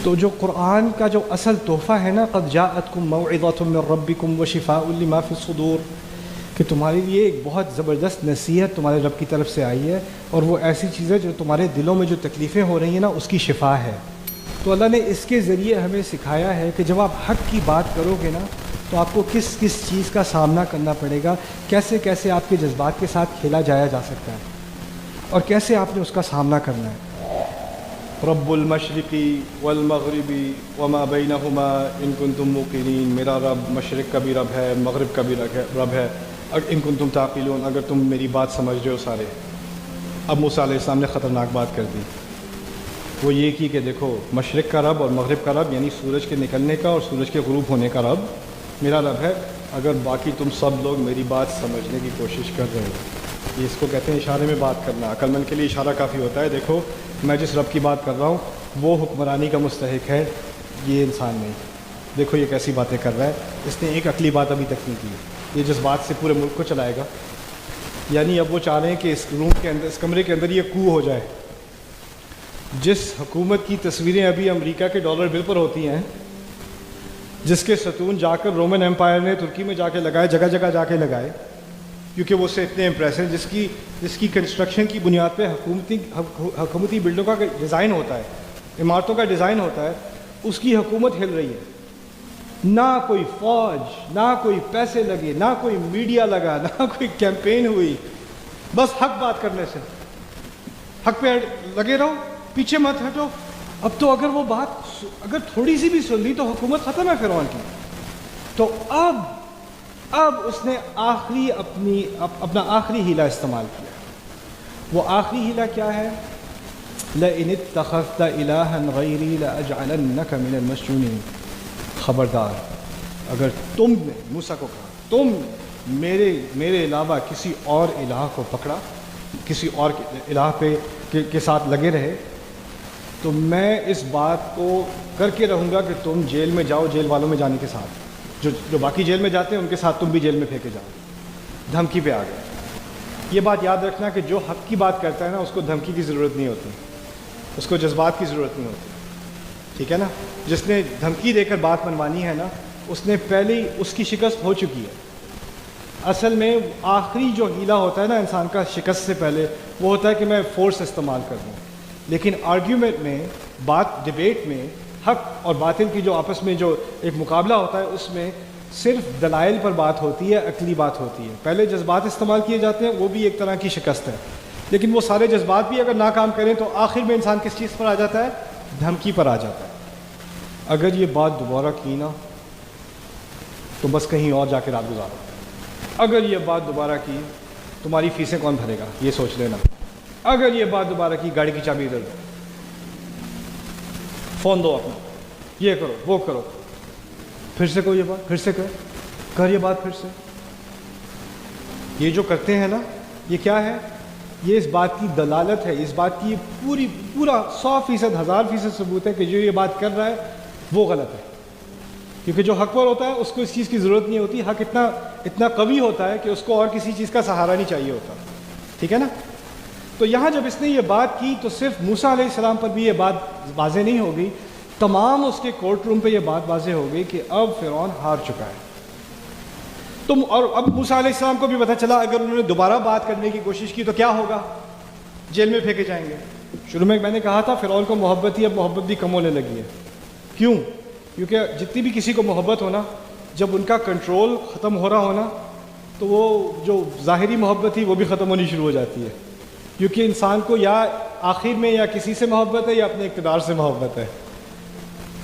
تو جو قرآن کا جو اصل تحفہ ہے نا، قد جاءتکم موعظۃ من ربکم وشفاء لما فی الصدور، کہ تمہارے لیے ایک بہت زبردست نصیحت تمہارے رب کی طرف سے آئی ہے، اور وہ ایسی چیزیں جو تمہارے دلوں میں جو تکلیفیں ہو رہی ہیں نا اس کی شفا ہے۔ تو اللہ نے اس کے ذریعے ہمیں سکھایا ہے کہ جب آپ حق کی بات کرو گے نا تو آپ کو کس کس چیز کا سامنا کرنا پڑے گا، کیسے کیسے آپ کے جذبات کے ساتھ کھیلا جایا جا سکتا ہے، اور کیسے آپ نے اس کا سامنا کرنا ہے۔ رب المشرقی والمغربی وما بینہما ان کنتم موقنین، میرا رب مشرق کا بھی رب ہے، مغرب کا بھی رب ہے، ان کنتم تعقلون، اگر تم میری بات سمجھ رہے ہو سارے۔ اب موسیٰ علیہ السلام نے خطرناک بات کر دی، وہ یہ کی کہ دیکھو مشرق کا رب اور مغرب کا رب، یعنی سورج کے نکلنے کا اور سورج کے غروب ہونے کا رب میرا رب ہے، اگر باقی تم سب لوگ میری بات سمجھنے کی کوشش کر رہے ہو۔ یہ اس کو کہتے ہیں اشارے میں بات کرنا، عقل مند کے لیے اشارہ کافی ہوتا ہے، دیکھو میں جس رب کی بات کر رہا ہوں وہ حکمرانی کا مستحق ہے، یہ انسان نہیں، دیکھو یہ کیسی باتیں کر رہا ہے، اس نے ایک عقلی بات ابھی تک نہیں کی، یہ جس بات سے پورے ملک کو چلائے گا۔ یعنی اب وہ چاہ رہے ہیں کہ اس روم کے اندر، اس کمرے کے اندر یہ کو ہو جائے۔ جس حکومت کی تصویریں ابھی امریکہ کے ڈالر بل پر ہوتی ہیں، جس کے ستون جا کر رومن ایمپائر نے ترکی میں جا کے لگائے، جگہ جگہ جا کے لگائے، کیونکہ وہ اس سے اتنے امپریس ہیں، جس کی کنسٹرکشن کی بنیاد پہ حکومتی بلڈوں کا ڈیزائن ہوتا ہے، عمارتوں کا ڈیزائن ہوتا ہے، اس کی حکومت ہل رہی ہے، نہ کوئی فوج، نہ کوئی پیسے لگے، نہ کوئی میڈیا لگا، نہ کوئی کیمپین ہوئی، بس حق بات کرنے سے، حق پہ لگے رہو، پیچھے مت ہٹو۔ اب تو اگر وہ بات اگر تھوڑی سی بھی سن لی تو حکومت ختم ہے فرعون کی۔ تو اب اس نے اپنا آخری ہیلا استعمال کیا۔ وہ آخری ہیلا کیا ہے؟ لَإِنِ اتَّخَذْتَ إِلَٰهًا غَيْرِي لَأَجْعَلَنَّكَ مِنَ الْمَسْجُونِينَ، خبردار اگر تم نے، موسیٰ کو کہا، تم میرے علاوہ کسی اور الہ کو پکڑا، کسی اور الہ پہ کے ساتھ لگے رہے، تو میں اس بات کو کر کے رہوں گا کہ تم جیل میں جاؤ، جیل والوں میں جانے کے ساتھ، جو باقی جیل میں جاتے ہیں ان کے ساتھ تم بھی جیل میں پھینکے جاؤ۔ دھمکی پہ آ گئے۔ یہ بات یاد رکھنا کہ جو حق کی بات کرتا ہے نا اس کو دھمکی کی ضرورت نہیں ہوتی، اس کو جذبات کی ضرورت نہیں ہوتی، ٹھیک ہے نا؟ جس نے دھمکی دے کر بات منوانی ہے نا، اس نے پہلے ہی اس کی شکست ہو چکی ہے۔ اصل میں آخری جو ہیلا ہوتا ہے نا انسان کا شکست سے پہلے، وہ ہوتا ہے کہ میں فورس استعمال کر دوں۔ لیکن آرگیومنٹ میں، ڈیبیٹ میں، حق اور باطل کی جو آپس میں جو ایک مقابلہ ہوتا ہے، اس میں صرف دلائل پر بات ہوتی ہے، عقلی بات ہوتی ہے۔ پہلے جذبات استعمال کیے جاتے ہیں، وہ بھی ایک طرح کی شکست ہے، لیکن وہ سارے جذبات بھی اگر ناکام کریں تو آخر میں انسان کس چیز پر آ جاتا ہے؟ دھمکی پر آ جاتا ہے۔ اگر یہ بات دوبارہ کی نا تو بس کہیں اور جا کے رات گزارو۔ اگر یہ بات دوبارہ کی، تمہاری فیسیں کون بھرے گا یہ سوچ لینا۔ اگر یہ بات دوبارہ کی، گاڑی کی چابی ادھر دو، فون دو اپنا، یہ کرو وہ کرو، پھر سے کوئی یہ بات، پھر سے کر یہ بات پھر سے۔ یہ جو کرتے ہیں نا، یہ کیا ہے؟ یہ اس بات کی دلالت ہے، اس بات کی پورا 100%، 1000% ثبوت ہے کہ جو یہ بات کر رہا ہے وہ غلط ہے، کیونکہ جو حق پر ہوتا ہے اس کو اس چیز کی ضرورت نہیں ہوتی۔ حق اتنا قوی ہوتا ہے کہ اس کو اور کسی چیز کا سہارا نہیں چاہیے ہوتا، ٹھیک ہے نا؟ تو یہاں جب اس نے یہ بات کی تو صرف موسیٰ علیہ السلام پر بھی یہ بات واضح نہیں ہو گئی، تمام اس کے کورٹ روم پہ یہ بات واضح ہو گئی کہ اب فرعون ہار چکا ہے۔ اور اب موسیٰ علیہ السلام کو بھی پتہ چلا اگر انہوں نے دوبارہ بات کرنے کی کوشش کی تو کیا ہوگا؟ جیل میں پھینکے جائیں گے۔ شروع میں میں نے کہا تھا فرعون کو محبت ہی اب محبت بھی کم ہونے لگی ہے۔ کیوں؟ کیونکہ جتنی بھی کسی کو محبت ہونا، جب ان کا کنٹرول ختم ہو رہا ہونا تو وہ جو ظاہری محبت تھی وہ بھی ختم ہونی شروع ہو جاتی ہے، کیونکہ انسان کو یا آخر میں یا کسی سے محبت ہے یا اپنے اقتدار سے محبت ہے۔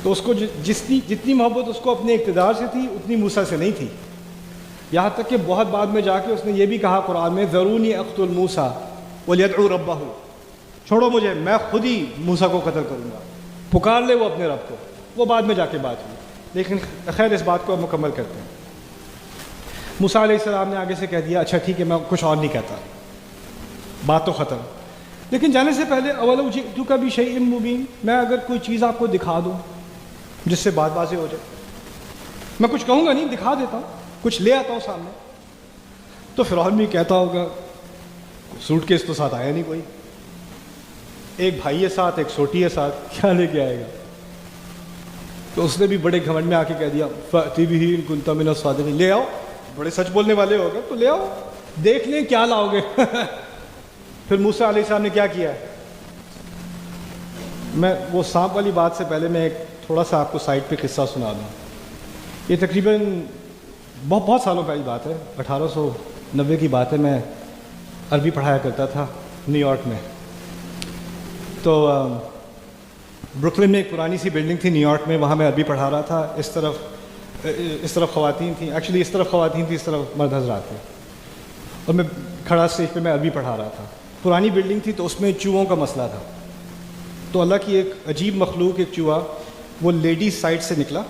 تو اس کو جتنی محبت اس کو اپنے اقتدار سے تھی اتنی موسیٰ سے نہیں تھی، یہاں تک کہ بہت بعد میں جا کے اس نے یہ بھی کہا قرآن میں، ذرونی اقتل موسیٰ ولیدعو ربہ، چھوڑو مجھے، میں خود ہی موسیٰ کو قتل کروں گا، پکار لے وہ اپنے رب کو۔ وہ بعد میں جا کے بات ہوئی، لیکن خیر اس بات کو اب مکمل کرتے ہیں۔ موسیٰ علیہ السلام نے آگے سے کہہ دیا اچھا ٹھیک ہے میں کچھ اور نہیں کہتا، بات تو ختم۔ لیکن جانے سے پہلے اولو جئتک بشیء مبین، میں اگر کوئی چیز آپ کو دکھا دوں جس سے بات واضح ہو جائے، میں کچھ کہوں گا نہیں، دکھا دیتا ہوں، کچھ لے آتا ہوں سامنے۔ تو فرعون بھی کہتا ہوگا سوٹ کیس تو ساتھ آیا نہیں کوئی، ایک بھائی ہے ساتھ، ایک سوٹی ہے ساتھ، کیا لے کے آئے گا؟ تو اس نے بھی بڑے گھمنڈ میں آ کے کہہ دیا فأتی بہ ان کنت من الصادقین، لے آؤ، بڑے سچ بولنے والے ہو گئے تو لے آؤ، دیکھ لیں کیا لاؤ گے۔ پھر موسیٰ علیہ السلام نے کیا کیا؟ میں وہ سانپ والی بات سے پہلے میں ایک تھوڑا سا آپ کو سائٹ پہ قصہ سنا دوں۔ یہ تقریباً بہت سالوں پہلی بات ہے، 1890 کی بات ہے۔ میں عربی پڑھایا کرتا تھا نیو یارک میں۔ تو بروکلن میں ایک پرانی سی بلڈنگ تھی نیو یارک میں، وہاں میں عربی پڑھا رہا تھا۔ اس طرف خواتین تھیں، ایکچولی اس طرف خواتین تھیں، اس طرف مرد حضرات تھے، اور میں کھڑا اسٹیج پہ میں عربی پڑھا رہا تھا۔ پرانی بلڈنگ تھی تو اس میں چوہوں کا مسئلہ تھا۔ تو اللہ کی ایک عجیب مخلوق، ایک چوہا، وہ لیڈیز سائڈ سے نکلا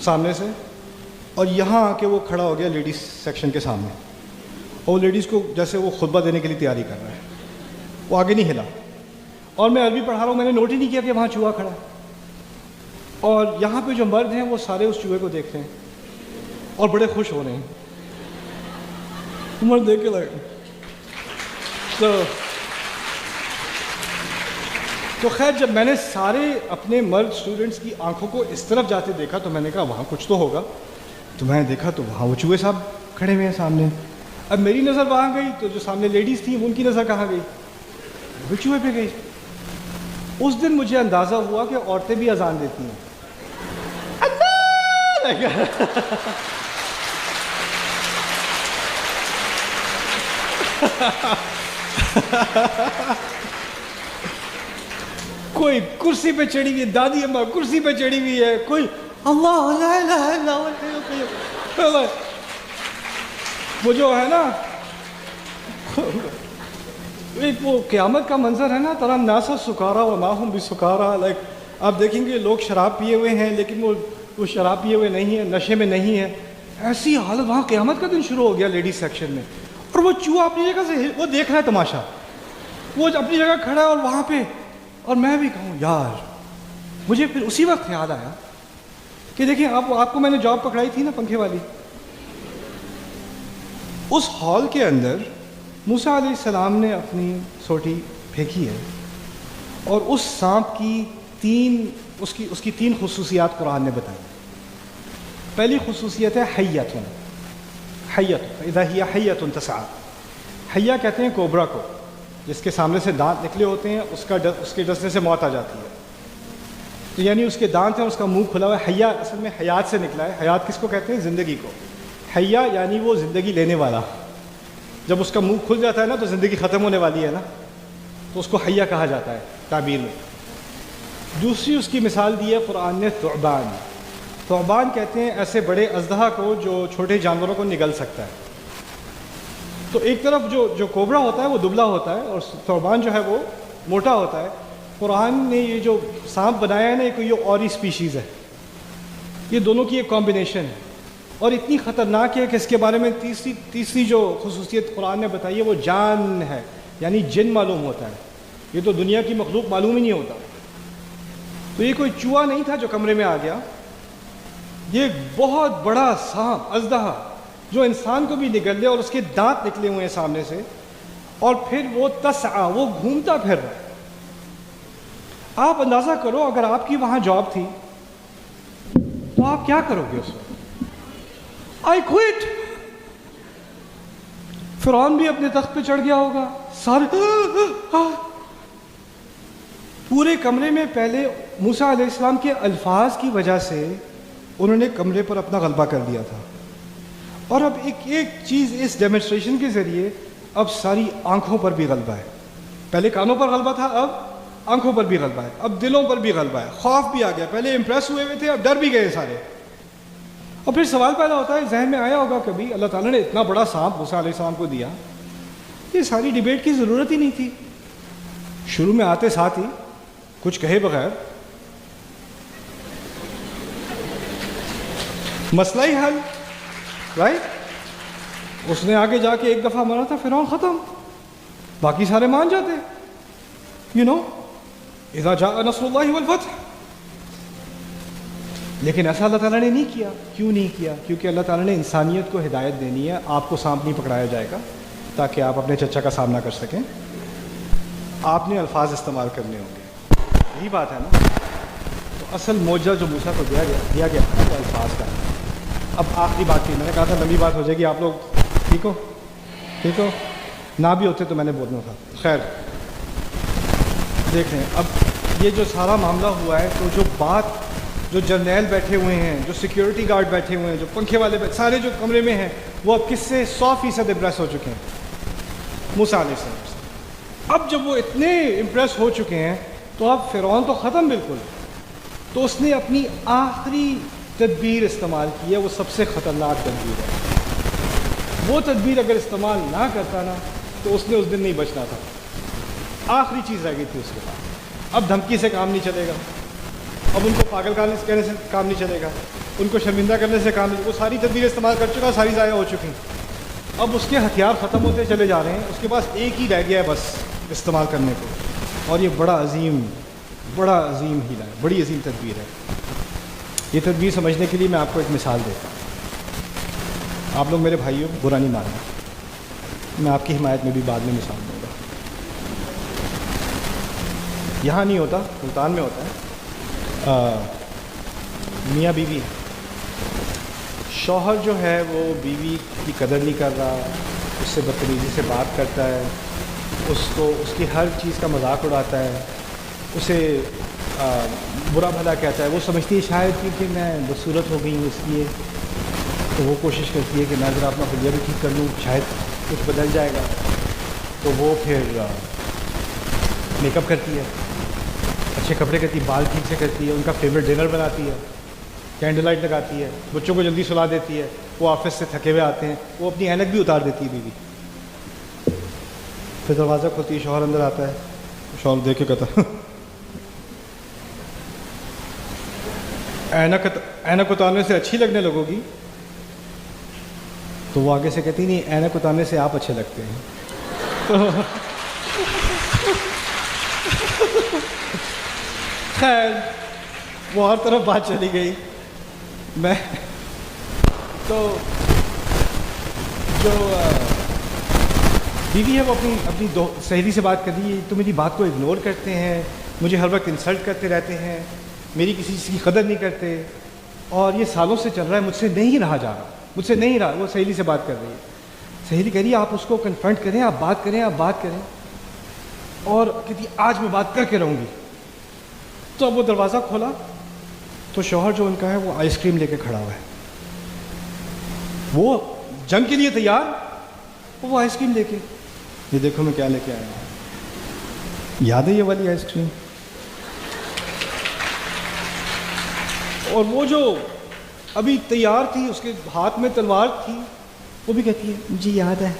سامنے سے، اور یہاں آ کے وہ کھڑا ہو گیا لیڈیز سیکشن کے سامنے، اور لیڈیز کو جیسے وہ خطبہ دینے کے لیے تیاری کر رہا ہے، وہ آگے نہیں ہلا۔ اور میں عربی پڑھا رہا ہوں، میں نے نوٹ ہی نہیں کیا کہ وہاں چوہا کھڑا ہے، اور یہاں پہ جو مرد ہیں وہ سارے اس چوہے کو دیکھ رہے ہیں اور بڑے خوش ہو رہے ہیں۔ مرد دیکھ کے لگے تو خیر جب میں نے سارے اپنے مرد اسٹوڈنٹس کی آنکھوں کو اس طرف جاتے دیکھا تو میں نے کہا وہاں کچھ تو ہوگا۔ تو میں نے دیکھا تو وہاں وہ چوہے صاحب کھڑے ہوئے ہیں سامنے۔ اب میری نظر وہاں گئی تو جو سامنے لیڈیز تھیں ان کی نظر کہاں گئی؟ وہ چوہے پہ گئی۔ اس دن مجھے اندازہ ہوا کہ عورتیں بھی اذان دیتی ہیں۔ کوئی کرسی پہ چڑھی ہوئی ہے، دادی اماں کرسی پہ چڑھی ہوئی ہے، کوئی اللہ لا الہ الا اللہ، وہ جو ہے نا ایک وہ قیامت کا منظر ہے نا، ترى الناس سکارا وما هم بسکارا، لائک آپ دیکھیں گے لوگ شراب پیے ہوئے ہیں لیکن وہ شراب پیے ہوئے نہیں ہیں، نشے میں نہیں ہے، ایسی حالت۔ وہاں قیامت کا دن شروع ہو گیا لیڈیز سیکشن میں، اور وہ چوہا اپنی جگہ سے وہ دیکھ رہا ہے تماشا، وہ اپنی جگہ کھڑا ہے اور وہاں پہ، اور میں بھی کہوں یار، مجھے پھر اسی وقت خیال آیا کہ دیکھیں آپ کو میں نے جاب پکڑائی تھی نا پنکھے والی، اس ہال کے اندر موسیٰ علیہ السلام نے اپنی سوٹی پھینکی ہے، اور اس سانپ کی اس کی تین خصوصیات قرآن نے بتائی۔ پہلی خصوصیت ہے حیّۃ، اذا ہی حیّۃ تسعیٰ۔ حیّہ کہتے ہیں کوبرا کو، جس کے سامنے سے دانت نکلے ہوتے ہیں، اس کے ڈسنے سے موت آ جاتی ہے، تو یعنی اس کے دانت ہیں، اس کا منہ کھلا ہوا ہے۔ حیّہ اصل میں حیات سے نکلا ہے۔ حیات کس کو کہتے ہیں؟ زندگی کو۔ حیّہ یعنی وہ زندگی لینے والا، جب اس کا منہ کھل جاتا ہے نا تو زندگی ختم ہونے والی ہے نا، تو اس کو حیّہ کہا جاتا ہے تعبیر میں۔ دوسری اس کی مثال دی ہے قرآن نے ثعبان۔ ثعبان کہتے ہیں ایسے بڑے اژدہا کو جو چھوٹے جانوروں کو نگل سکتا ہے۔ تو ایک طرف جو کوبرا ہوتا ہے وہ دبلا ہوتا ہے، اور ثعبان جو ہے وہ موٹا ہوتا ہے۔ قرآن نے یہ جو سانپ بنایا ہے نا، یہ اور ہی اسپیشیز ہے، یہ دونوں کی ایک کمبینیشن ہے، اور اتنی خطرناک ہے کہ اس کے بارے میں تیسری جو خصوصیت قرآن نے بتائی ہے وہ جان ہے، یعنی جن معلوم ہوتا ہے۔ یہ تو دنیا کی مخلوق معلوم ہی نہیں ہوتا۔ تو یہ کوئی چوہا نہیں تھا جو کمرے میں آ گیا، یہ ایک بہت بڑا سانپ اژدہا جو انسان کو بھی نگل لے، اور اس کے دانت نکلے ہوئے ہیں سامنے سے، اور پھر وہ تسعیٰ، وہ گھومتا پھر رہا ہے۔ آپ اندازہ کرو اگر آپ کی وہاں جاب تھی تو آپ کیا کرو گے اس وقت؟ I quit. فرعون بھی اپنے تخت پہ چڑھ گیا ہوگا، سارے پورے کمرے میں۔ پہلے موسیٰ علیہ السلام کے الفاظ کی وجہ سے انہوں نے کمرے پر اپنا غلبہ کر لیا تھا، اور اب ایک چیز اس ڈیمونسٹریشن کے ذریعے اب ساری آنکھوں پر بھی غلبہ ہے۔ پہلے کانوں پر غلبہ تھا، اب آنکھوں پر بھی غلبہ ہے، اب دلوں پر بھی غلبہ ہے، خوف بھی آ گیا۔ پہلے امپریس ہوئے تھے، اب ڈر بھی گئے سارے۔ اور پھر سوال پیدا ہوتا ہے، ذہن میں آیا ہوگا کبھی، اللہ تعالیٰ نے اتنا بڑا سانپ موسیٰ علیہ السلام کو دیا، یہ ساری ڈیبیٹ کی ضرورت ہی نہیں تھی۔ شروع میں آتے ساتھ ہی کچھ کہے بغیر مسئلہ ہی حل، رائٹ؟ اس نے آگے جا کے ایک دفعہ مارا تھا، فرعون ختم، باقی سارے مان جاتے، اذا جاء نصر اللہ والفتح۔ لیکن ایسا اللہ تعالیٰ نے نہیں کیا۔ کیوں نہیں کیا؟ کیونکہ اللہ تعالیٰ نے انسانیت کو ہدایت دینی ہے۔ آپ کو سانپ نہیں پکڑایا جائے گا تاکہ آپ اپنے چچا کا سامنا کر سکیں، آپ نے الفاظ استعمال کرنے ہوں گے، یہی بات ہے نا۔ تو اصل معجزہ جو موسیٰ کو دیا گیا تھا وہ الفاظ کا. اب آخری بات تھی, میں نے کہا تھا لمبی بات ہو جائے گی, آپ لوگ ٹھیک ہو نہ بھی ہوتے تو میں نے بولنا تھا. خیر دیکھیں, اب یہ جو سارا معاملہ ہوا ہے, تو جو بات جو جرنیل بیٹھے ہوئے ہیں, جو سیکیورٹی گارڈ بیٹھے ہوئے ہیں, جو پنکھے والے سارے جو کمرے میں ہیں, وہ اب کس سے 100% امپریس ہو چکے ہیں, موسیٰ علیہ السلام سے. اب جب وہ اتنے امپریس ہو چکے ہیں تو اب فرعون تو ختم بالکل, تو اس نے اپنی آخری تدبیر استعمال کی ہے, وہ سب سے خطرناک تدبیر ہے. وہ تدبیر اگر استعمال نہ کرتا نا تو اس نے اس دن نہیں بچنا تھا. آخری چیز رہ گئی تھی اس کے پاس. اب دھمکی سے کام نہیں چلے گا, اب ان کو پاگل کہنے سے کام نہیں چلے گا, ان کو شرمندہ کرنے سے کام نہیں. وہ ساری تدبیر استعمال کر چکا, ساری ضائع ہو چکی. اب اس کے ہتھیار ختم ہوتے چلے جا رہے ہیں, اس کے پاس ایک ہی رہ گیا ہے بس استعمال کرنے کو, اور یہ بڑا عظیم ہیلا ہے, بڑی عظیم تدبیر ہے. یہ تدبیر سمجھنے کے لیے میں آپ کو ایک مثال دیتا ہوں. آپ لوگ میرے بھائیوں برا نہیں ماننا, میں آپ کی حمایت میں بھی بعد میں مثال دوں گا. یہاں نہیں ہوتا, ملتان میں ہوتا ہے. میاں بیوی, شوہر جو ہے وہ بیوی کی قدر نہیں کر رہا, اس سے بدتمیزی سے بات کرتا ہے, اس کی ہر چیز کا مذاق اڑاتا ہے, اسے برا بھلا کہتا ہے. وہ سمجھتی ہے شاید کہ میں بدصورت ہو گئی ہوں اس لیے, تو وہ کوشش کرتی ہے کہ میں ذرا اپنا حلیہ بھی ٹھیک کر لوں, شاید کچھ بدل جائے گا. تو وہ پھر میک اپ کرتی ہے, اچھے کپڑے کرتی ہے, بال ٹھیک سے کرتی ہے, ان کا فیوریٹ ڈنر بناتی ہے, کینڈل لائٹ لگاتی ہے, بچوں کو جلدی سلا دیتی ہے. وہ آفس سے تھکے ہوئے آتے ہیں, وہ اپنی اینک بھی اتار دیتی ہے بیوی. پھر دروازہ کھولتی ہے, شوہر اندر آتا ہے, شوہر دیکھ کے کہتا اینک اتارنے سے اچھی لگنے لگو گی. تو وہ آگے سے کہتی نہیں, اینک اتارنے سے آپ اچھے لگتے ہیں. خیر وہ ہر طرف بات چلی گئی. میں تو جو بیوی ہے وہ اپنی سہیلی سے بات کر رہی ہے, تو میری بات کو اگنور کرتے ہیں, مجھے ہر وقت انسلٹ کرتے رہتے ہیں, میری کسی چیز کی قدر نہیں کرتے, اور یہ سالوں سے چل رہا ہے, مجھ سے نہیں رہا جا رہا, مجھ سے نہیں رہا. وہ سہیلی سے بات کر رہی ہے, سہیلی کہہ رہی ہے آپ اس کو کنفرنٹ کریں, آپ بات کریں, اور کہتی آج میں بات کر کے رہوں گی. تو اب وہ دروازہ کھولا تو شوہر جو ان کا ہے وہ آئس کریم لے کے کھڑا ہوا ہے. وہ جنگ کے لیے تیار, وہ آئس کریم لے کے, یہ دیکھو میں کیا لے کے آیا ہوں, یاد ہے یہ والی آئس کریم. اور وہ جو ابھی تیار تھی, اس کے ہاتھ میں تلوار تھی, وہ بھی کہتی ہے مجھے یاد ہے.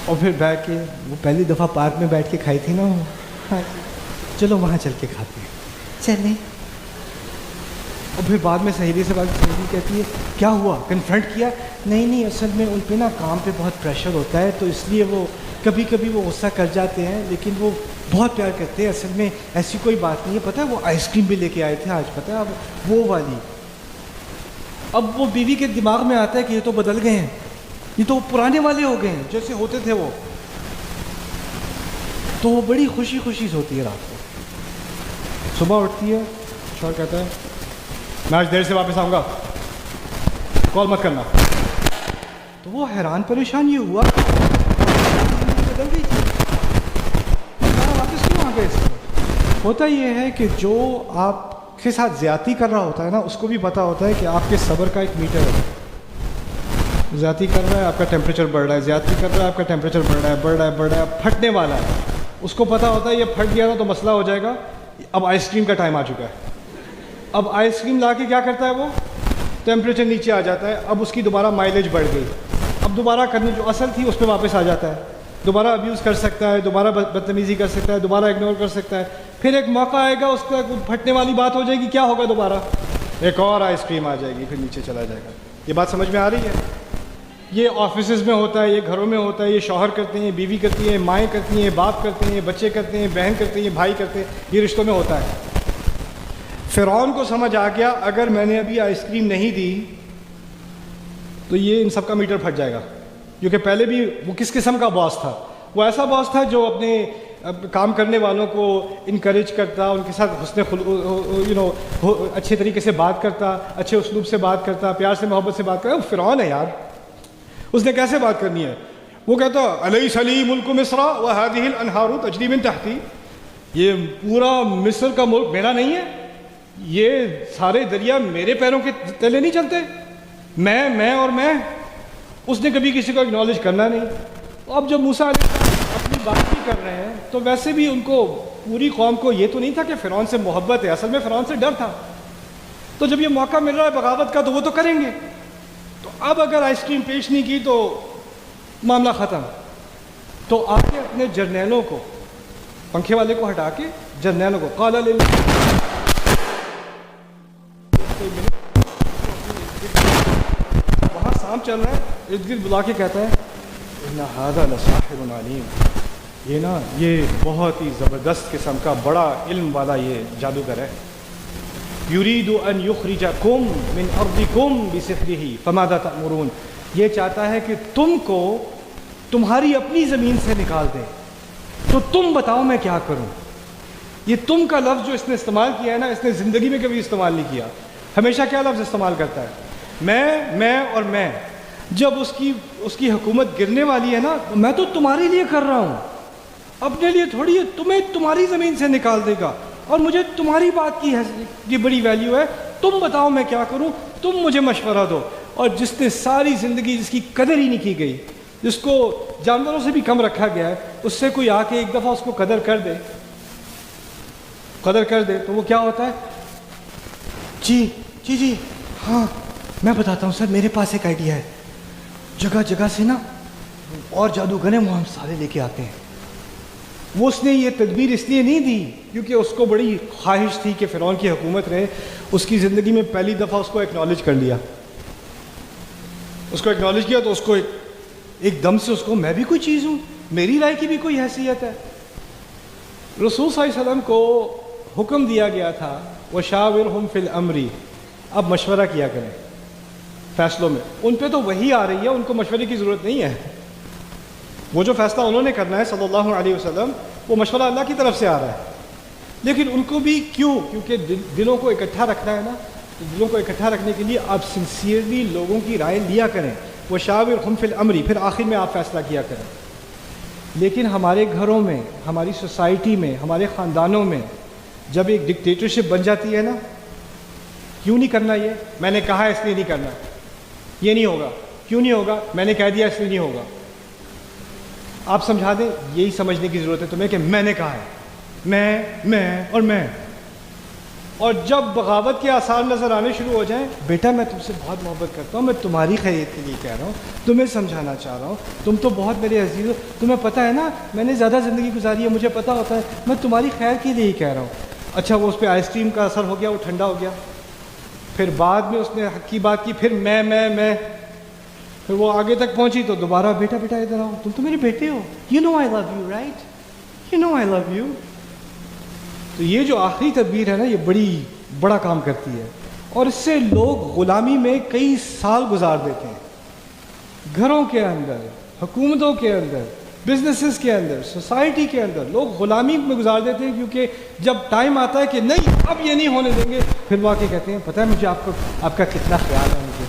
اور پھر بیٹھ کے, وہ پہلی دفعہ پارک میں بیٹھ کے کھائی تھی نا, چلو وہاں چل کے کھاتے ہیں, چلیں. اور پھر بعد میں سہیلی سے بات, سہیلی کہتی ہے کیا ہوا, کنفرنٹ کیا؟ نہیں اصل میں ان پہ نا کام پہ بہت پریشر ہوتا ہے, تو اس لیے وہ کبھی وہ غصہ کر جاتے ہیں, لیکن وہ بہت پیار کرتے ہیں. اصل میں ایسی کوئی بات نہیں ہے, پتہ ہے وہ آئس کریم بھی لے کے آئے تھے آج, پتہ ہے اب وہ والی. اب وہ بیوی کے دماغ میں آتا ہے کہ یہ تو بدل گئے ہیں, یہ تو پرانے والے ہو گئے ہیں جیسے ہوتے تھے وہ. تو وہ بڑی خوشی ہوتی ہے رات کو. صبح اٹھتی ہے, شوہر کہتا ہے میں آج دیر سے واپس آؤں گا, کال مت کرنا. تو وہ حیران پریشان یہ ہوا بدل گئی تھی, واپس کیوں آ گئے. اس میں ہوتا یہ ہے کہ جو آپ کے ساتھ زیادتی کر رہا ہوتا ہے نا, اس کو بھی پتا ہوتا ہے کہ آپ کے صبر کا ایک میٹر ہے. زیادتی کر رہا ہے, آپ کا ٹیمپریچر بڑھ رہا ہے, زیادتی کر رہا ہے, آپ کا ٹیمپریچر بڑھ رہا ہے, پھٹنے والا ہے. اس کو پتا ہوتا ہے یہ پھٹ گیا نا تو مسئلہ ہو جائے گا, اب آئس کریم کا ٹائم آ چکا ہے. اب آئس کریم لا کے کیا کرتا ہے, وہ ٹیمپریچر نیچے آ جاتا ہے, اب اس کی دوبارہ مائلیج بڑھ گئی, اب دوبارہ کرنی جو اصل تھی اس پہ واپس آ جاتا ہے, دوبارہ ابیوز کر سکتا ہے, دوبارہ بدتمیزی کر سکتا ہے, دوبارہ اگنور کر سکتا ہے. پھر ایک موقع آئے گا, اس کا پھٹنے والی بات ہو جائے گی, کیا ہوگا, دوبارہ ایک اور آئس کریم آ جائے گی, پھر نیچے چلا جائے گا. یہ بات سمجھ میں آ رہی ہے؟ یہ آفیسز میں ہوتا ہے, یہ گھروں میں ہوتا ہے, یہ شوہر کرتے ہیں, بیوی کرتی ہیں, مائیں کرتی ہیں, باپ کرتے ہیں, بچے کرتے ہیں, بہن کرتے ہیں, بھائی کرتے ہیں, یہ رشتوں میں ہوتا ہے. فرعون کو سمجھ آ گیا اگر میں نے ابھی آئس کریم نہیں دی تو یہ ان سب کا میٹر پھٹ جائے گا. کیونکہ پہلے بھی وہ کس قسم کا باس تھا, وہ ایسا باس تھا جو اپنے کام کرنے والوں کو انکریج کرتا، ان کے ساتھ حسن اچھے طریقے سے بات کرتا، اچھے اسلوب سے بات کرتا، پیار سے محبت سے بات کرتا. وہ فرعون ہے یار، اس نے کیسے بات کرنی ہے؟ وہ کہتا الیس لی ملک مصر وہذہ الانہار تجری من تحتی، یہ پورا مصر کا ملک میرا نہیں ہے؟ یہ سارے دریا میرے پیروں کے تلے نہیں چلتے؟ میں اور میں. اس نے کبھی کسی کو اکنالج کرنا نہیں. اب جب موسیٰ علیہ السلام اپنی بات بھی کر رہے ہیں تو ویسے بھی ان کو پوری قوم کو یہ تو نہیں تھا کہ فرعون سے محبت ہے، اصل میں فرعون سے ڈر تھا. تو جب یہ موقع مل رہا ہے بغاوت کا تو وہ تو کریں گے. تو اب اگر آئس کریم پیش نہیں کی تو معاملہ ختم. تو آپ نے اپنے جرنیلوں کو، پنکھے والے کو ہٹا کے جرنیلوں کو قال وہاں سام چل رہا ہے، ارد گرد بلا کے کہتا ہے ان ھذا لساحر علیم، یہ بہت ہی زبردست قسم کا بڑا علم والا یہ جادوگر ہے. یرید ان یخرجکم من ارضکم بسحرہ فماذا تأمرون، یہ چاہتا ہے کہ تم کو تمہاری اپنی زمین سے نکال دے، تو تم بتاؤ میں کیا کروں. یہ تم کا لفظ جو اس نے استعمال کیا ہے نا، اس نے زندگی میں کبھی استعمال نہیں کیا. ہمیشہ کیا لفظ استعمال کرتا ہے؟ میں اور میں. جب اس کی حکومت گرنے والی ہے نا، میں تو تمہارے لیے کر رہا ہوں، اپنے لیے تھوڑی ہے. تمہیں تمہاری زمین سے نکال دے گا اور مجھے تمہاری بات کی بڑی ویلیو ہے. تم بتاؤ میں کیا کروں، تم مجھے مشورہ دو. اور جس نے ساری زندگی جس کی قدر ہی نہیں کی گئی، جس کو جانوروں سے بھی کم رکھا گیا ہے، اس سے کوئی آ کے ایک دفعہ اس کو قدر کر دے تو وہ کیا ہوتا ہے؟ جی ہاں میں بتاتا ہوں سر، میرے پاس ایک آئیڈیا ہے. جگہ جگہ سے نا اور جادوگر وہ ہم سارے لے کے آتے ہیں. وہ اس نے یہ تدبیر اس لیے نہیں دی کیونکہ اس کو بڑی خواہش تھی کہ فرعون کی حکومت رہے. اس کی زندگی میں پہلی دفعہ اس کو ایکنالج کر لیا. اس کو ایکنالج کیا تو اس کو ایک دم سے اس کو میں بھی کوئی چیز ہوں، میری رائے کی بھی کوئی حیثیت ہے. رسول صلی اللہ علیہ وسلم کو حکم دیا گیا تھا وَشَاوِرْهُمْ فِي الْأَمْرِ، اب مشورہ کیا کریں فیصلوں میں. ان پہ تو وحی آ رہی ہے، ان کو مشورے کی ضرورت نہیں ہے. وہ جو فیصلہ انہوں نے کرنا ہے صلی اللہ علیہ وسلم، وہ مشورہ اللہ کی طرف سے آ رہا ہے. لیکن ان کو بھی کیونکہ دلوں کو اکٹھا رکھنا ہے نا، تو دلوں کو اکٹھا رکھنے کے لیے آپ سنسیئرلی لوگوں کی رائے لیا کریں. وَشَاوِرْهُمْ فِي الْأَمْرِ، پھر آخر میں آپ فیصلہ کیا کریں. لیکن ہمارے گھروں میں، ہماری سوسائٹی میں، ہمارے خاندانوں میں جب ایک ڈکٹیٹرشپ بن جاتی ہے نا، کیوں نہیں کرنا یہ؟ میں نے کہا اس لیے نہیں کرنا. یہ نہیں ہوگا. کیوں نہیں ہوگا؟ میں نے کہہ دیا اس لیے نہیں ہوگا. آپ سمجھا دیں، یہی سمجھنے کی ضرورت ہے تمہیں کہ میں نے کہا ہے، میں. اور جب بغاوت کے آثار نظر آنے شروع ہو جائیں، بیٹا میں تم سے بہت محبت کرتا ہوں، میں تمہاری خیریت کے لیے کہہ رہا ہوں، تمہیں سمجھانا چاہ رہا ہوں، تم تو بہت میرے عزیز ہو، تمہیں پتہ ہے نا میں نے زیادہ زندگی گزاری ہے، مجھے پتہ ہوتا ہے، میں تمہاری خیر کے لیے ہی کہہ رہا ہوں. اچھا وہ اس پہ آئس کریم کا اثر ہو گیا، وہ ٹھنڈا ہو گیا. پھر بعد میں اس نے حق کی بات کی، پھر میں پھر وہ آگے تک پہنچی تو دوبارہ بیٹا ادھر آؤ، تم تو میرے بیٹے ہو، you know I love you right, you know I love you. تو یہ جو آخری تدبیر ہے نا، یہ بڑا کام کرتی ہے. اور اس سے لوگ غلامی میں کئی سال گزار دیتے ہیں، گھروں کے اندر، حکومتوں کے اندر، بزنسز کے اندر، سوسائٹی کے اندر لوگ غلامی میں گزار دیتے ہیں. کیونکہ جب ٹائم آتا ہے کہ نہیں اب یہ نہیں ہونے دیں گے، پھر وہ آ کے کہتے ہیں پتہ ہے مجھے آپ کا کتنا خیال ہے، مجھے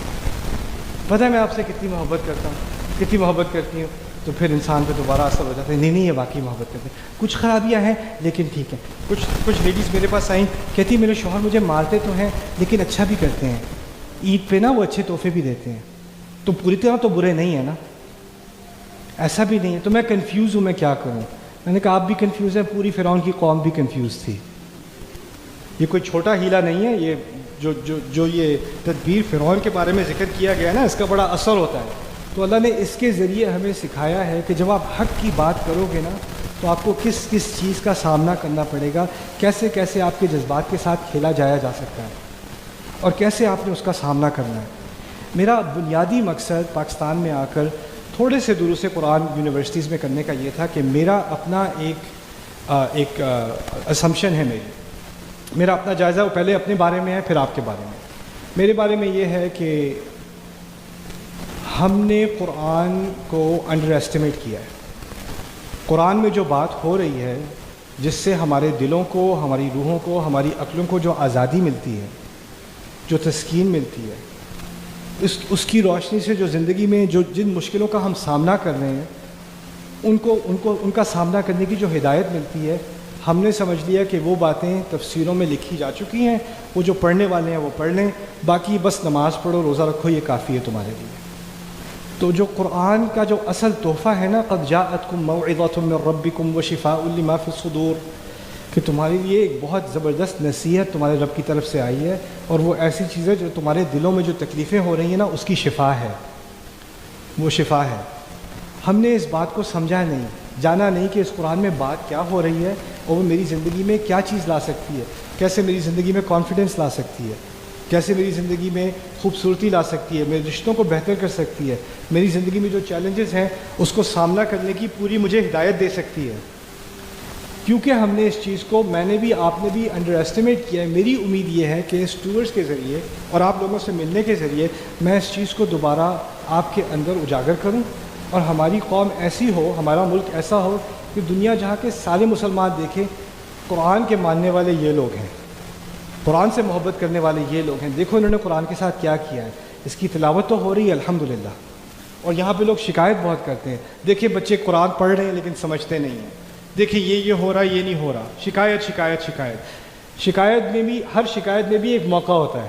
پتہ ہے میں آپ سے کتنی محبت کرتا ہوں، کتنی محبت کرتی ہوں. تو پھر انسان پہ دوبارہ اثر ہو جاتا ہے، نہیں یہ واقعی محبت کرتے ہیں. کچھ خرابیاں ہیں لیکن ٹھیک ہے. کچھ لیڈیز میرے پاس آئیں، کہتی میرے شوہر مجھے مارتے تو ہیں لیکن اچھا بھی کرتے ہیں، عید پہ نا وہ اچھے تحفے بھی دیتے ہیں، تو پوری طرح تو برے نہیں ہیں نا، ایسا بھی نہیں ہے. تو میں کنفیوز ہوں، میں کیا کروں؟ میں نے کہا آپ بھی کنفیوز ہیں، پوری فرعون کی قوم بھی کنفیوز تھی. یہ کوئی چھوٹا ہیلا نہیں ہے. یہ جو یہ تدبیر فرعون کے بارے میں ذکر کیا گیا نا، اس کا بڑا اثر ہوتا ہے. تو اللہ نے اس کے ذریعے ہمیں سکھایا ہے کہ جب آپ حق کی بات کرو گے نا تو آپ کو کس چیز کا سامنا کرنا پڑے گا، کیسے آپ کے جذبات کے ساتھ کھیلا جا سکتا ہے اور کیسے آپ نے اس کا سامنا کرنا ہے. میرا بنیادی مقصد پاکستان میں آ کر تھوڑے سے دروس قرآن یونیورسٹیز میں کرنے کا یہ تھا کہ میرا اپنا ایک اسمپشن ہے، میرا اپنا جائزہ، وہ پہلے اپنے بارے میں ہے پھر آپ کے بارے میں. میرے بارے میں یہ ہے کہ ہم نے قرآن کو انڈر ایسٹیمیٹ کیا ہے. قرآن میں جو بات ہو رہی ہے، جس سے ہمارے دلوں کو، ہماری روحوں کو، ہماری عقلوں کو جو آزادی ملتی ہے، جو تسکین ملتی ہے، اس کی روشنی سے جو زندگی میں جن مشکلوں کا ہم سامنا کر رہے ہیں، ان کا سامنا کرنے کی جو ہدایت ملتی ہے، ہم نے سمجھ لیا کہ وہ باتیں تفسیروں میں لکھی جا چکی ہیں، وہ جو پڑھنے والے ہیں وہ پڑھ لیں، باقی بس نماز پڑھو، روزہ رکھو، یہ کافی ہے تمہارے لیے۔ تو جو قرآن کا جو اصل تحفہ ہے نا، قد جاءتکم موعظۃ من ربکم وشفاء لما فی الصدور، کہ تمہارے لیے ایک بہت زبردست نصیحت تمہارے رب کی طرف سے آئی ہے، اور وہ ایسی چیز ہے جو تمہارے دلوں میں جو تکلیفیں ہو رہی ہیں نا، اس کی شفا ہے، وہ شفا ہے۔ ہم نے اس بات کو سمجھا نہیں، جانا نہیں کہ اس قرآن میں بات کیا ہو رہی ہے، اور وہ میری زندگی میں کیا چیز لا سکتی ہے، کیسے میری زندگی میں کانفیڈنس لا سکتی ہے، کیسے میری زندگی میں خوبصورتی لا سکتی ہے، میرے رشتوں کو بہتر کر سکتی ہے، میری زندگی میں جو چیلنجز ہیں اس کو سامنا کرنے کی پوری مجھے ہدایت دے سکتی ہے۔ کیونکہ ہم نے اس چیز کو، میں نے بھی، آپ نے بھی انڈر ایسٹیمیٹ کیا ہے۔ میری امید یہ ہے کہ اس ٹورز کے ذریعے اور آپ لوگوں سے ملنے کے ذریعے میں اس چیز کو دوبارہ آپ کے اندر اجاگر کروں، اور ہماری قوم ایسی ہو، ہمارا ملک ایسا ہو کہ دنیا جہاں کے سارے مسلمان دیکھیں قرآن کے ماننے والے یہ لوگ ہیں، قرآن سے محبت کرنے والے یہ لوگ ہیں، دیکھو انہوں نے قرآن کے ساتھ کیا کیا ہے، اس کی تلاوت تو ہو رہی ہے الحمدللہ۔ اور یہاں پہ لوگ شکایت بہت کرتے ہیں، دیکھیں بچے قرآن پڑھ رہے ہیں لیکن سمجھتے نہیں ہیں، دیکھیں یہ ہو رہا ہے، یہ نہیں ہو رہا، شکایت شکایت شکایت۔ شکایت میں بھی، ہر شکایت میں بھی ایک موقع ہوتا ہے۔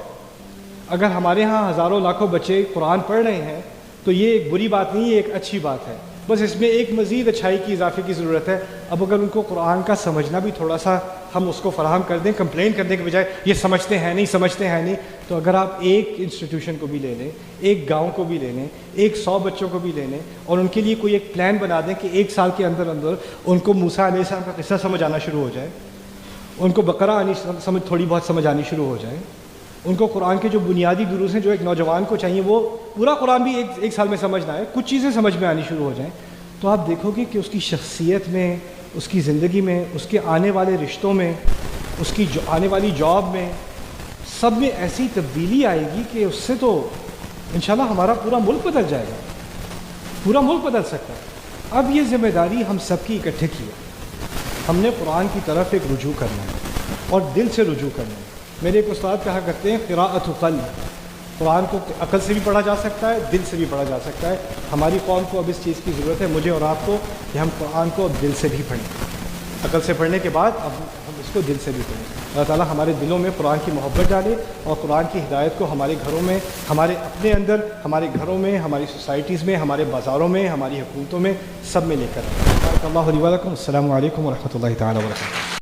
اگر ہمارے ہاں ہزاروں لاکھوں بچے قرآن پڑھ رہے ہیں تو یہ ایک بری بات نہیں، یہ ایک اچھی بات ہے، بس اس میں ایک مزید اچھائی کی، اضافے کی ضرورت ہے۔ اب اگر ان کو قرآن کا سمجھنا بھی تھوڑا سا ہم اس کو فراہم کر دیں، کمپلین کرنے کے بجائے یہ سمجھتے ہیں نہیں، سمجھتے ہیں نہیں، تو اگر آپ ایک انسٹیٹیوشن کو بھی لے لیں، ایک گاؤں کو بھی لے لیں، 100 بچوں کو بھی لے لیں، اور ان کے لیے کوئی ایک پلان بنا دیں کہ 1 سال کے اندر اندر ان کو موسیٰ علیہ السلام کا قصہ سمجھ آنا شروع ہو جائے، ان کو بقرہ تھوڑی بہت سمجھ آنی شروع ہو جائے، ان کو قرآن کے جو بنیادی دروس ہیں جو ایک نوجوان کو چاہیے، وہ پورا قرآن بھی ایک سال میں سمجھنا ہے، کچھ چیزیں سمجھ میں آنی شروع ہو جائیں، تو آپ دیکھو گے کہ اس کی شخصیت میں، اس کی زندگی میں، اس کے آنے والے رشتوں میں، اس کی آنے والی جاب میں، سب میں ایسی تبدیلی آئے گی کہ اس سے تو انشاءاللہ ہمارا پورا ملک بدل جائے گا، پورا ملک بدل سکتا ہے۔ اب یہ ذمہ داری ہم سب کی اکٹھے کی ہے، ہم نے قرآن کی طرف ایک رجوع کرنا ہے اور دل سے رجوع کرنا ہے۔ میرے ایک استاد کہا کرتے ہیں قراءۃ قلب، قرآن کو عقل سے بھی پڑھا جا سکتا ہے، دل سے بھی پڑھا جا سکتا ہے۔ ہماری قوم کو اب اس چیز کی ضرورت ہے، مجھے اور آپ کو، کہ ہم قرآن کو اب دل سے بھی پڑھیں، عقل سے پڑھنے کے بعد اب ہم اس کو دل سے بھی پڑھیں۔ اللہ تعالیٰ ہمارے دلوں میں قرآن کی محبت ڈالے، اور قرآن کی ہدایت کو ہمارے گھروں میں، ہمارے اپنے اندر، ہمارے گھروں میں، ہماری سوسائٹیز میں، ہمارے بازاروں میں، ہماری حکومتوں میں، سب میں لے کر۔ بارک اللہ لی و لکم۔ السلام علیکم ورحمۃ اللہ تعالیٰ وبرکاتہ۔